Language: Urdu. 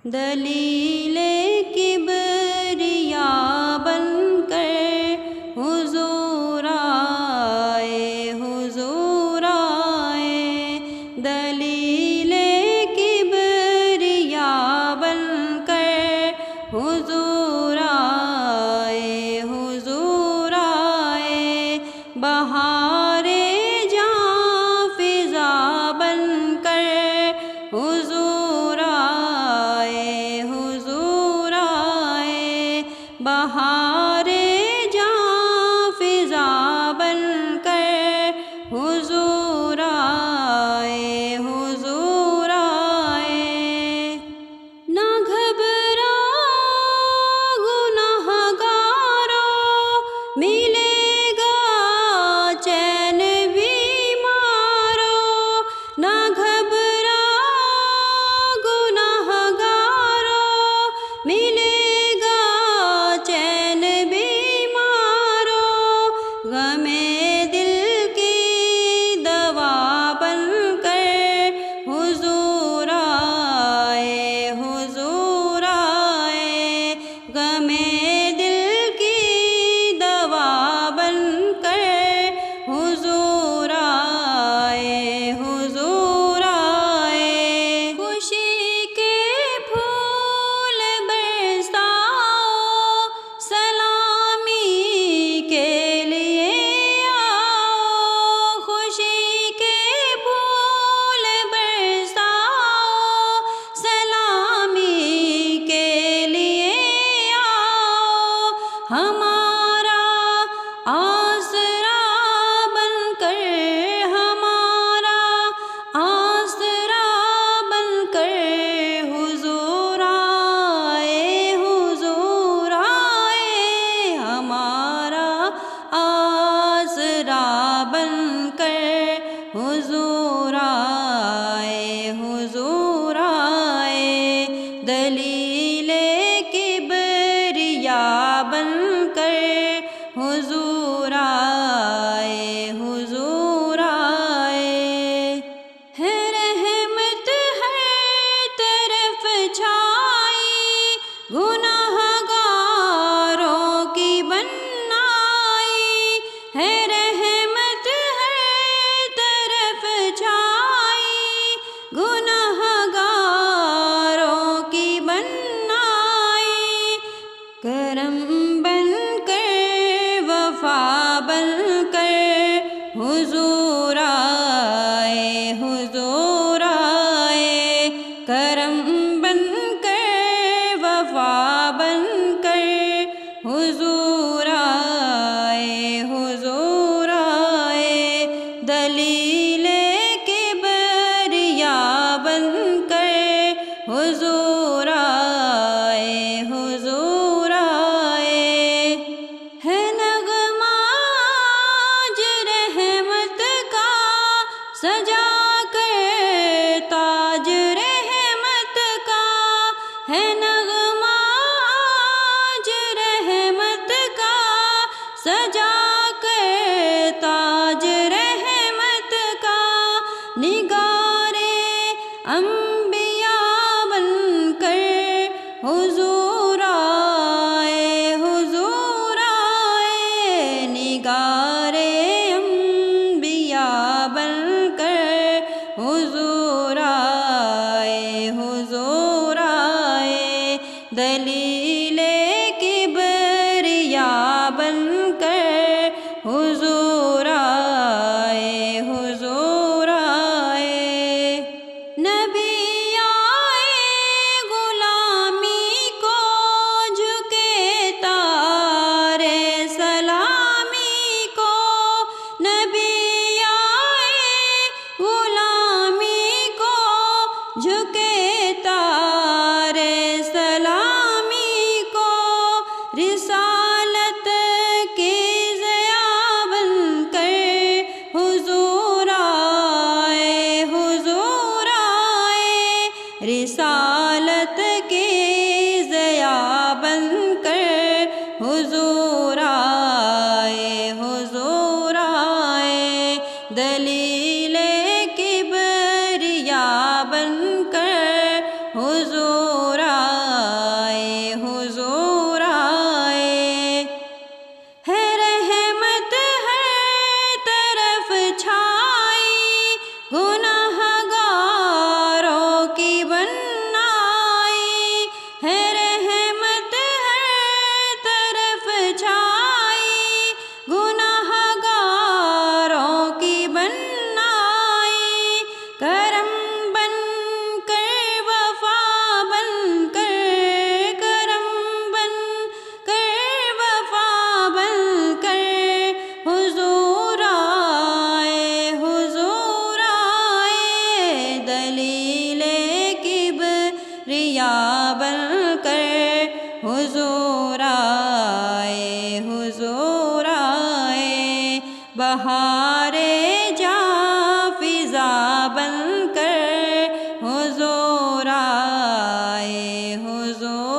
دلیل کبریا بن کر حضور آئے، حضور آئے، دلیل کبریا بن کر حضور آئے، حضور آئے، بہار جاں فضا بن کر حضور آئے، حضور آئے، بہار جاں فضا بن کر حضور آئے، حضور آئے۔ نہ گھبرا گناہ گاروں، ملے گا چین بیماروں، نہ گھبرا گناہ گاروں، ملے گا چین بیماروں، غم دل کی دوا بن کر حضور آئے، حضور آئے، غم دل کی دوا بن کر حضور آئے، حضور آئے، خوشی کے پھول برساؤ، سلامی کے لیے آؤ، خوشی کے پھول برساؤ، سلامی کے لیے آؤ، ہمارا آسرا بن کر، ہمارا آسرا بن کر حضور آئے، حضور آئے، ہمارا آسرا بن کر حضور آئے، حضور آئے، دلیل کبریا بن کر حضور آئے، حضور آئے، ہے رحمت ہر طرف چھائی، گناہ گاروں کی بنائی، ہے رحمت ہر طرف چھائی، گناہ گاروں کی بنائی، کرم بن کر وفا بن کر حضور آئے، حضور آئے، کرم بن کر وفا بن کر حضور آئے، حضور آئے، دلیل کبریا بن کر حضور آئے، حضور آئے، ہے نغمہ آج رحمت کا، سجا کر تاج رحمت کا، ہے نغمہ آج رحمت کا، سجا کر تاج رحمت کا، نگار انبیاء بن کر حضور آئے، حضور آئے، نگار انبیاء بن کر حضور آئے، حضور آئے، دلیل کبریا بن کر حضور آئے، حضور آئے، نبی آئے غلامی کو جھکے تارے سلامی کو، نبی آئے غلامی کو جھکے تارے سلامی بن کر حضور آئے، حضور آئے، بہار جاں فضا بن کر حضور آئے، حضور